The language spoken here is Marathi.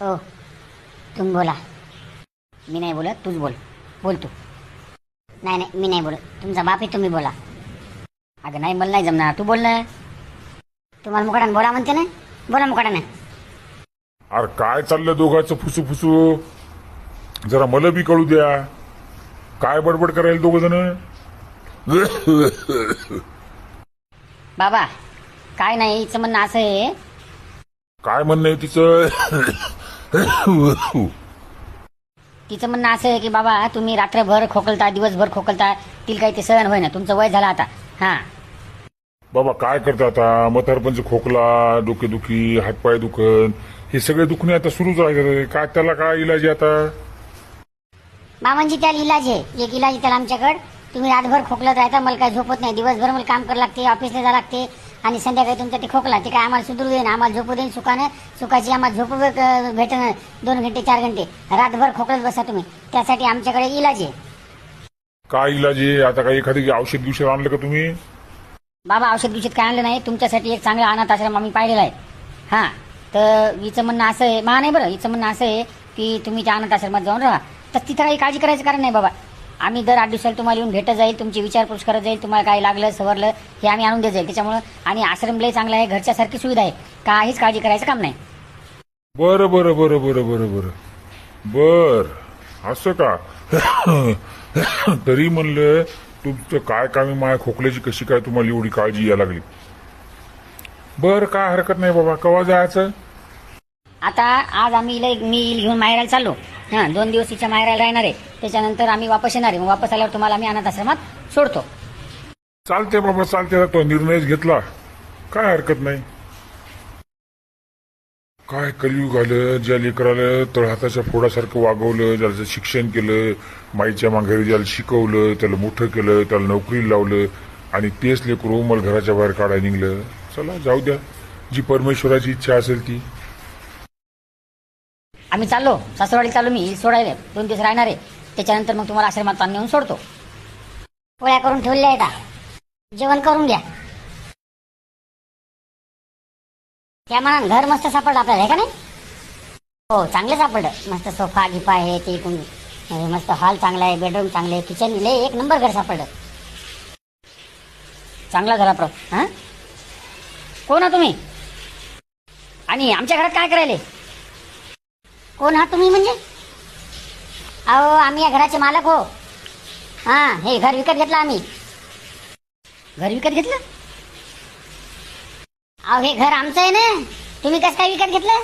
ओ तुम बोला. मी नाही बोलत, तूच बोल. बोल तू. नाही नाही, मी नाही बोलत. तुमचा बाप आहे, तुम्ही बोला. अगं नाही, मला नाही जमणार, तू बोल ना. तुम्हाला मुकाटाने बोला म्हणते ना, बोला मुकाटाने. अरे काय चाललं दोघांचं फुसू फुसू? जरा मला बी कळू द्या. काय बडबड करायला दोघ जण? बाबा काय नाही, हिचं म्हणणं असं आहे. काय म्हणणं आहे तिचं? तिचं म्हणणं असं आहे की बाबा तुम्ही रात्रभर खोकलता, दिवसभर खोकलता, तिला काही ते सहन होय ना. तुमचं वय झालं आता. हां बाबा काय करता आता? म्हातारपणचं खोकला, डोकेदुखी, हातपाय दुखन, हे सगळे दुखणे आता सुरूच राहिले. काय त्याला काय इलाज आहे आता? मामांजी त्याला इलाज आहे, एक इलाज आहे त्याला आमच्याकडे. तुम्ही रातभर खोकलत राहता, मला काय झोपत नाही. दिवसभर मला काम करावं लागते, ऑफिसला जावं लागते, आणि संध्याकाळी तुमचं ते खोकला ते काय आम्हाला सुधरू देईन, आम्हाला झोपू देईन सुखानं. सुखाची आम्हाला झोपू भेटणं 2 घंटे 4 घंटे. रातभर खोकलत बसा तुम्ही, त्यासाठी आमच्याकडे इलाज आहे. काय इलाज आहे आता? काही एखादी औषध दिवशी आणलं का तुम्ही? बाबा औषध बिषध काय आणलं नाही, तुमच्यासाठी एक चांगला अनाथ आश्रम आम्ही पाहिलेला आहे. हां तर हिचं म्हणणं असं आहे, मा नाही बरं, हिचं म्हणणं असं आहे की तुम्ही त्या अनाथ आश्रमात जाऊन राहा. तर तिथं काही काळजी करायचं कारण नाही बाबा. आम्ही दर 8 दिवसाला तुम्हाला येऊन भेटत जाईल, तुमची विचारपूस करत जाईल, तुम्हाला काय लागलं सवरलं हे आम्ही आणून देत जाईल. त्याच्यामुळं आणि आश्रम लय चांगला आहे, घरच्यासारखी सुविधा आहे, काहीच काळजी करायचं काम नाही. बरं बरं बरं बरं बरं बरं बर असं का? तरी म्हणलं तुमचं काय कामी माया खोकल्याची कशी काय तुम्हाला एवढी काळजी यायला लागली? बर काय हरकत नाही बाबा. कवा जायचं? आता आज आम्ही मी घेऊन माहेराला चाललो. हां 2 दिवस तिच्या माहेराला राहणार आहे, त्याच्यानंतर आम्ही वापस येणार आहे. मग वापस आल्यावर तुम्हाला आम्ही अनाथ आश्रमात सोडतो. चालते बाबा चालते. तो निर्णयच घेतला, काय हरकत नाही. काय कलियुग आलं, ज्या लेकराला तळहाताच्या फोडासारखं वागवलं, ज्याचं शिक्षण केलं, माईच्या माघारी ज्याला शिकवलं, त्याला मोठं केलं, त्याला नोकरीला लावलं, आणि तेच लेकरू मला घराच्या बाहेर काढायला निघलं. चला जाऊ द्या, जी परमेश्वराची इच्छा असेल ती. आम्ही चाललो सासरवाडी, चाललो मी सोडायला. 2 दिवस राहणार आहे, त्याच्यानंतर मग तुम्हाला आश्रमात नेऊन सोडतो. पोळ्या करून ठेवल्या आहेत, जेवण करून घ्या. त्या मनान घर मस्त सापडलं आपल्याला, आहे का नाही? हो चांगलं सापडलं, मस्त सोफा गिफा आहे ते, मस्त हॉल चांगला आहे, बेडरूम चांगले आहे, किचन लय एक नंबर घर सापडलं. चांगला झाला प्रो. हां कोण आहात तुम्ही? आणि आमच्या घरात काय करायले? कोण आहात तुम्ही म्हणजे? अहो आम्ही या घराचे मालक हो. हां हे घर विकत घेतलं आम्ही. घर विकत घेतलं? अहो हे घर आमचं आहे ना, तुम्ही कसं काय विकत घेतलं?